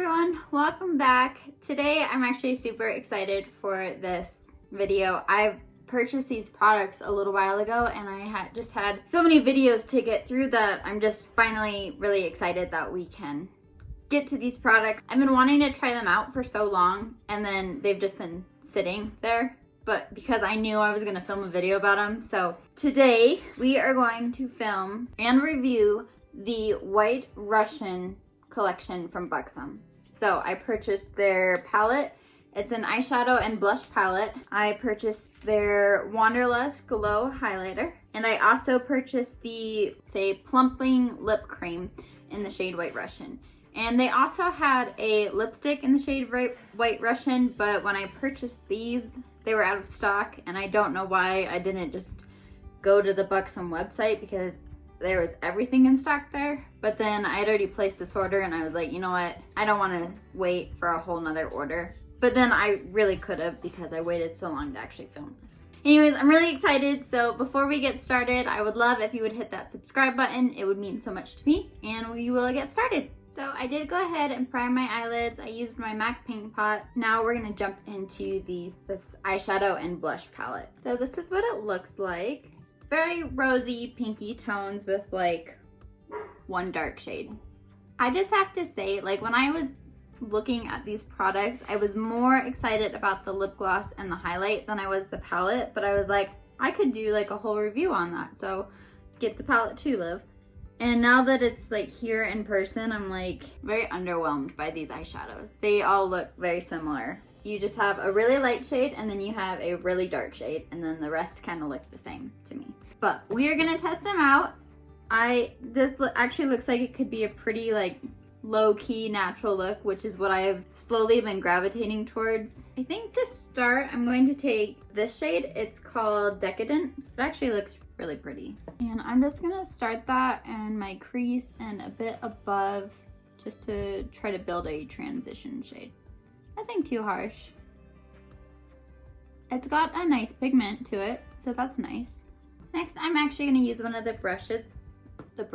everyone, welcome back. Today I'm actually super excited for this video. I've purchased these products a little while ago and I just had so many videos to get through that I'm just finally really excited that we can get to these products. I've been wanting to try them out for so long and then they've just been sitting there, but because I knew I was going to film a video about them. So today we are going to film and review the White Russian Collection from Buxom. So I purchased their palette. It's an eyeshadow and blush palette. I purchased their Wanderlust Glow highlighter. And I also purchased the, plumping lip cream in the shade White Russian. And they also had a lipstick in the shade White Russian, but when I purchased these, they were out of stock. And I don't know why I didn't just go to the Buxom website because there was everything in stock there. But then I had already placed this order and I was like, you know what? I don't want to wait for a whole nother order. But then I really could have because I waited so long to actually film this. Anyways, I'm really excited. So before we get started, I would love if you would hit that subscribe button. It would mean so much to me and we will get started. So I did go ahead and prime my eyelids. I used my MAC paint pot. Now we're gonna jump into this eyeshadow and blush palette. So this is what it looks like. Very rosy, pinky tones with like one dark shade. I just have to say, like when I was looking at these products, I was more excited about the lip gloss and the highlight than I was the palette, but I was like, I could do like a whole review on that. So get the palette too, Liv. And now that it's like here in person, I'm like very underwhelmed by these eyeshadows. They all look very similar. You just have a really light shade and then you have a really dark shade and then the rest kind of look the same to me. But we are gonna test them out. This actually looks like it could be a pretty like low-key natural look, which is what I've slowly been gravitating towards. I think to start, I'm going to take this shade. It's called Decadent. It actually looks really pretty. And I'm just gonna start that in my crease and a bit above just to try to build a transition shade. Nothing too harsh. It's got a nice pigment to it, so that's nice. Next, I'm actually gonna use one of the blushes. I'm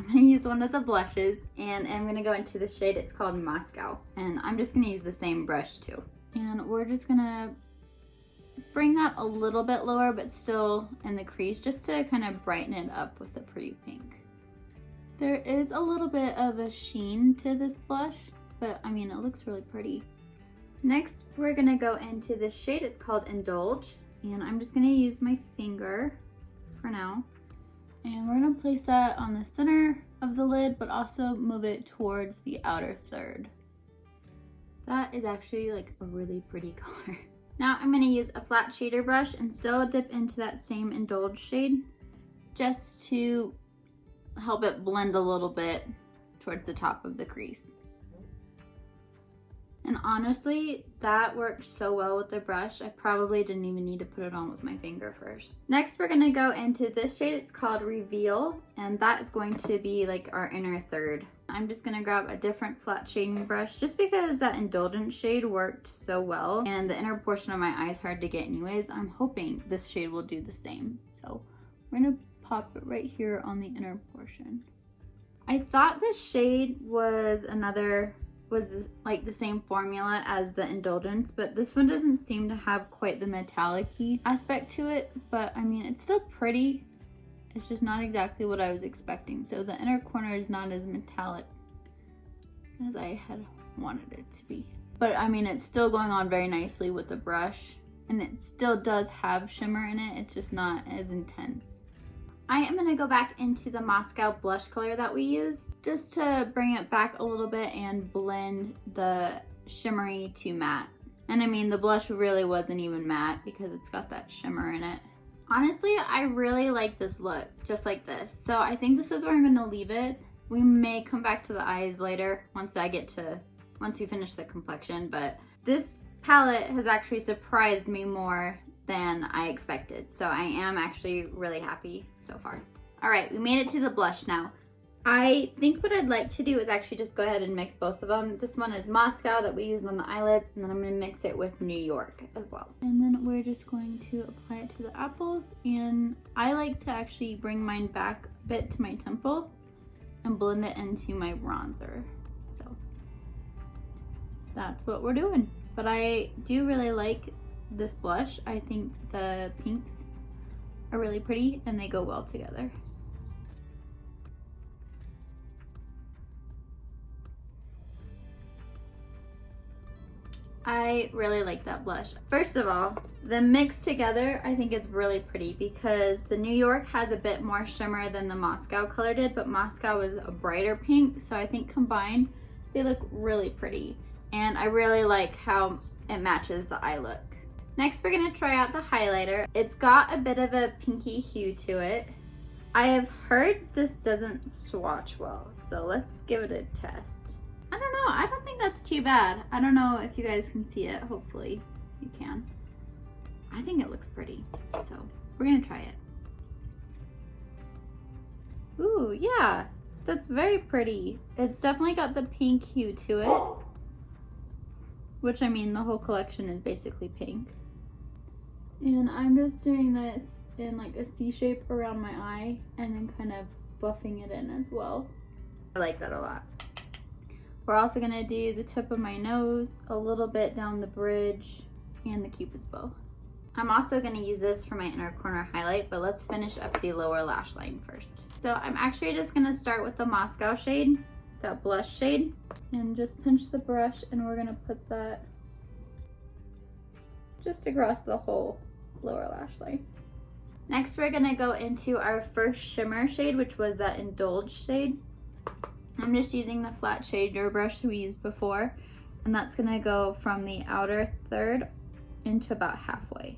gonna use one of the blushes and I'm gonna go into the shade. It's called Moscow. And I'm just gonna use the same brush too. And we're just gonna bring that a little bit lower, but still in the crease just to kind of brighten it up with a pretty pink. There is a little bit of a sheen to this blush, but I mean, it looks really pretty. Next, we're gonna go into this shade. It's called Indulge. And I'm just gonna use my finger for now. And we're gonna place that on the center of the lid, but also move it towards the outer third. That is actually like a really pretty color. Now I'm gonna use a flat shader brush and still dip into that same Indulge shade just to help it blend a little bit towards the top of the crease. And honestly, that worked so well with the brush, I probably didn't even need to put it on with my finger first. Next, we're gonna go into this shade. It's called Reveal, and that is going to be like our inner third. I'm just gonna grab a different flat shading brush just because that Indulgent shade worked so well, and the inner portion of my eye is hard to get anyways. I'm hoping this shade will do the same. So we're gonna pop it right here on the inner portion. I thought this shade was like the same formula as the Indulgence, but this one doesn't seem to have quite the metallic-y aspect to it, but I mean, it's still pretty. It's just not exactly what I was expecting. So the inner corner is not as metallic as I had wanted it to be. But I mean, it's still going on very nicely with the brush, and it still does have shimmer in it. It's just not as intense. I am gonna go back into the Moscow blush color that we used just to bring it back a little bit and blend the shimmery to matte. And I mean, the blush really wasn't even matte because it's got that shimmer in it. Honestly, I really like this look, just like this. So I think this is where I'm gonna leave it. We may come back to the eyes later once we finish the complexion, but this palette has actually surprised me more than I expected. So I am actually really happy so far. All right, we made it to the blush now. I think what I'd like to do is actually just go ahead and mix both of them. This one is Moscow that we used on the eyelids, and then I'm gonna mix it with New York as well. And then we're just going to apply it to the apples, and I like to actually bring mine back a bit to my temple and blend it into my bronzer. So that's what we're doing. But I do really like this blush. I think the pinks are really pretty and they go well together. I really like that blush. First of all, the mix together I think is really pretty because the New York has a bit more shimmer than the Moscow color did, but Moscow was a brighter pink, so I think combined they look really pretty. And I really like how it matches the eye look. Next, we're gonna try out the highlighter. It's got a bit of a pinky hue to it. I have heard this doesn't swatch well, so let's give it a test. I don't know, I don't think that's too bad. I don't know if you guys can see it, hopefully you can. I think it looks pretty, so we're gonna try it. Ooh, yeah, that's very pretty. It's definitely got the pink hue to it, which I mean, the whole collection is basically pink. And I'm just doing this in like a C shape around my eye and then kind of buffing it in as well. I like that a lot. We're also gonna do the tip of my nose, a little bit down the bridge, and the Cupid's bow. I'm also gonna use this for my inner corner highlight, but let's finish up the lower lash line first. So I'm actually just gonna start with the Moscow shade, that blush shade, and just pinch the brush, and we're gonna put that just across the whole lower lash line. Next, we're gonna go into our first shimmer shade, which was that Indulge shade. I'm just using the flat shader brush we used before, and that's gonna go from the outer third into about halfway.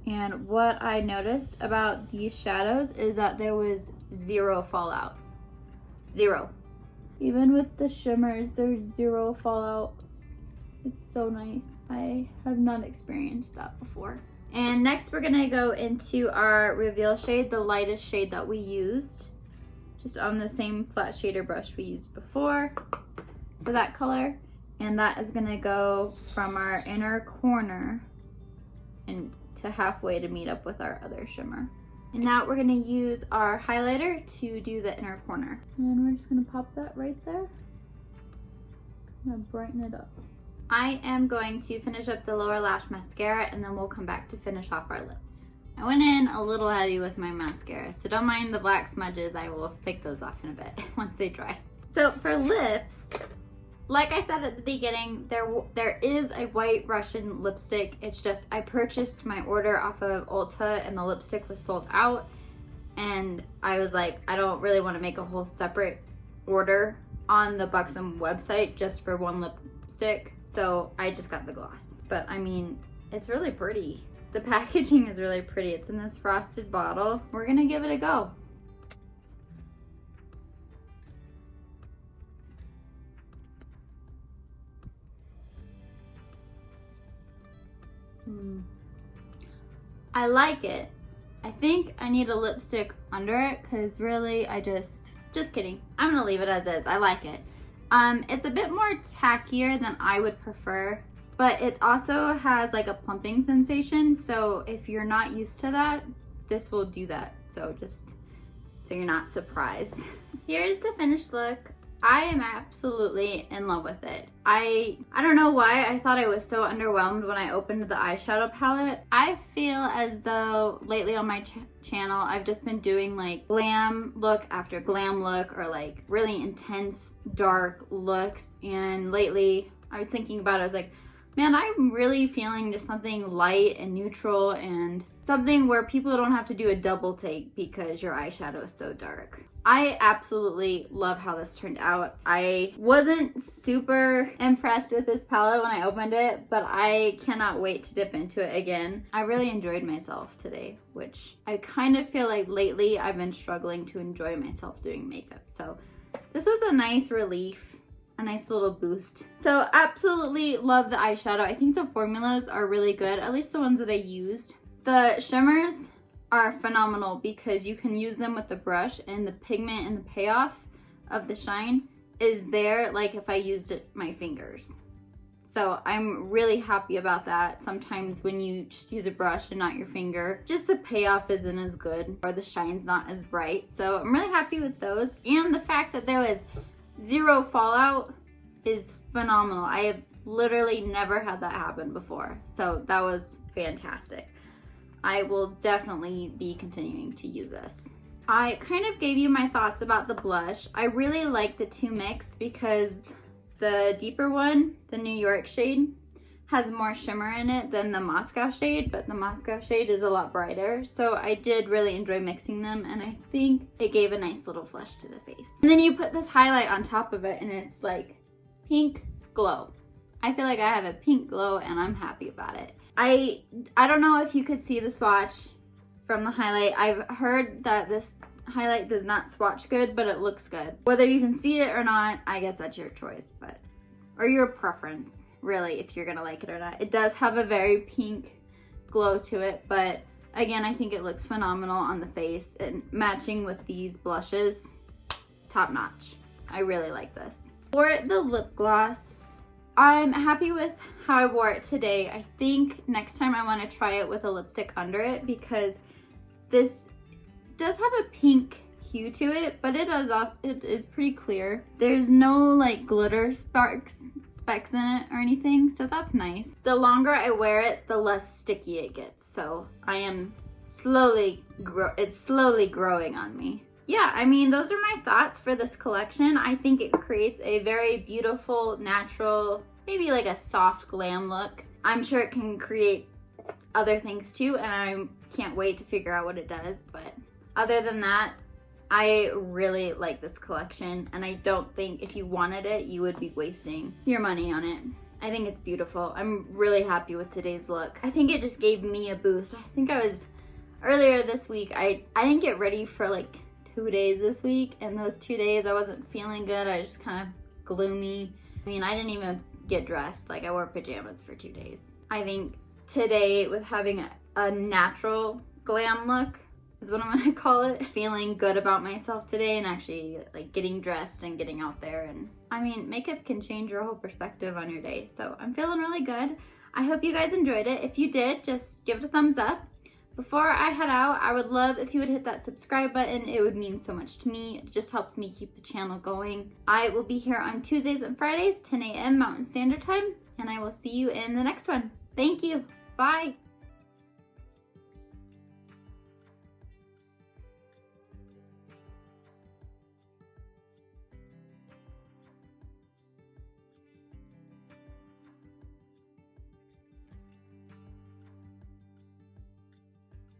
And what I noticed about these shadows is that there was zero fallout. Zero. Even with the shimmers, there's zero fallout. It's so nice. I have not experienced that before. And next we're gonna go into our reveal shade, the lightest shade that we used, just on the same flat shader brush we used before for that color. And that is gonna go from our inner corner and to halfway to meet up with our other shimmer. And now we're gonna use our highlighter to do the inner corner. And we're just gonna pop that right there. I'm gonna brighten it up. I am going to finish up the lower lash mascara and then we'll come back to finish off our lips. I went in a little heavy with my mascara, so don't mind the black smudges. I will pick those off in a bit once they dry. So for lips, like I said at the beginning, there is a white Russian lipstick. It's just I purchased my order off of Ulta and the lipstick was sold out. And I was like, I don't really want to make a whole separate order on the Buxom website just for one lipstick. So I just got the gloss. But I mean, it's really pretty. The packaging is really pretty. It's in this frosted bottle. We're gonna give it a go. I like it. I think I need a lipstick under it because really I just kidding. I'm gonna leave it as is. I like it. It's a bit more tackier than I would prefer, but it also has like a plumping sensation. So if you're not used to that, this will do that. So just so you're not surprised. Here's the finished look. I am absolutely in love with it. I don't know why I thought I was so underwhelmed when I opened the eyeshadow palette. I feel as though lately on my channel I've just been doing like glam look after glam look or like really intense dark looks, and lately I was thinking about it, I was like, man, I'm really feeling just something light and neutral and something where people don't have to do a double take because your eyeshadow is so dark. I absolutely love how this turned out. I wasn't super impressed with this palette when I opened it, but I cannot wait to dip into it again. I really enjoyed myself today, which I kind of feel like lately I've been struggling to enjoy myself doing makeup. So this was a nice relief, a nice little boost. So absolutely love the eyeshadow. I think the formulas are really good, at least the ones that I used. The shimmers are phenomenal because you can use them with the brush and the pigment and the payoff of the shine is there like if I used my fingers. So I'm really happy about that. Sometimes when you just use a brush and not your finger, just the payoff isn't as good or the shine's not as bright. So I'm really happy with those. And the fact that there was zero fallout is phenomenal. I have literally never had that happen before, so that was fantastic. I will definitely be continuing to use this. I kind of gave you my thoughts about the blush. I really like the two mixed because the deeper one, the New York shade, has more shimmer in it than the Moscow shade, but the Moscow shade is a lot brighter. So I did really enjoy mixing them, and I think it gave a nice little flush to the face. And then you put this highlight on top of it and it's like pink glow. I feel like I have a pink glow and I'm happy about it. I don't know if you could see the swatch from the highlight. I've heard that this highlight does not swatch good, but it looks good. Whether you can see it or not, I guess that's your choice, or your preference, really, if you're gonna like it or not. It does have a very pink glow to it, but again, I think it looks phenomenal on the face, and matching with these blushes, top notch. I really like this. For the lip gloss, I'm happy with how I wore it today. I think next time I want to try it with a lipstick under it, because this does have a pink hue to it, but it is pretty clear. There's no like glitter specks in it or anything, so that's nice. The longer I wear it, the less sticky it gets, so I am it's slowly growing on me. Yeah, I mean, those are my thoughts for this collection. I think it creates a very beautiful, natural, maybe like a soft glam look. I'm sure it can create other things too, and I can't wait to figure out what it does. But other than that, I really like this collection, and I don't think if you wanted it, you would be wasting your money on it. I think it's beautiful. I'm really happy with today's look. I think it just gave me a boost. I think earlier this week, I didn't get ready for like 2 days this week, and those 2 days I wasn't feeling good. I just kind of gloomy. I mean, I didn't even get dressed. Like, I wore pajamas for 2 days. I think today, with having a natural glam look, is what I'm gonna call it, feeling good about myself today and actually like getting dressed and getting out there. And I mean, makeup can change your whole perspective on your day, so I'm feeling really good. I hope you guys enjoyed it. If you did, just give it a thumbs up. Before I head out, I would love if you would hit that subscribe button. It would mean so much to me. It just helps me keep the channel going. I will be here on Tuesdays and Fridays, 10 a.m. Mountain Standard Time, and I will see you in the next one. Thank you. Bye.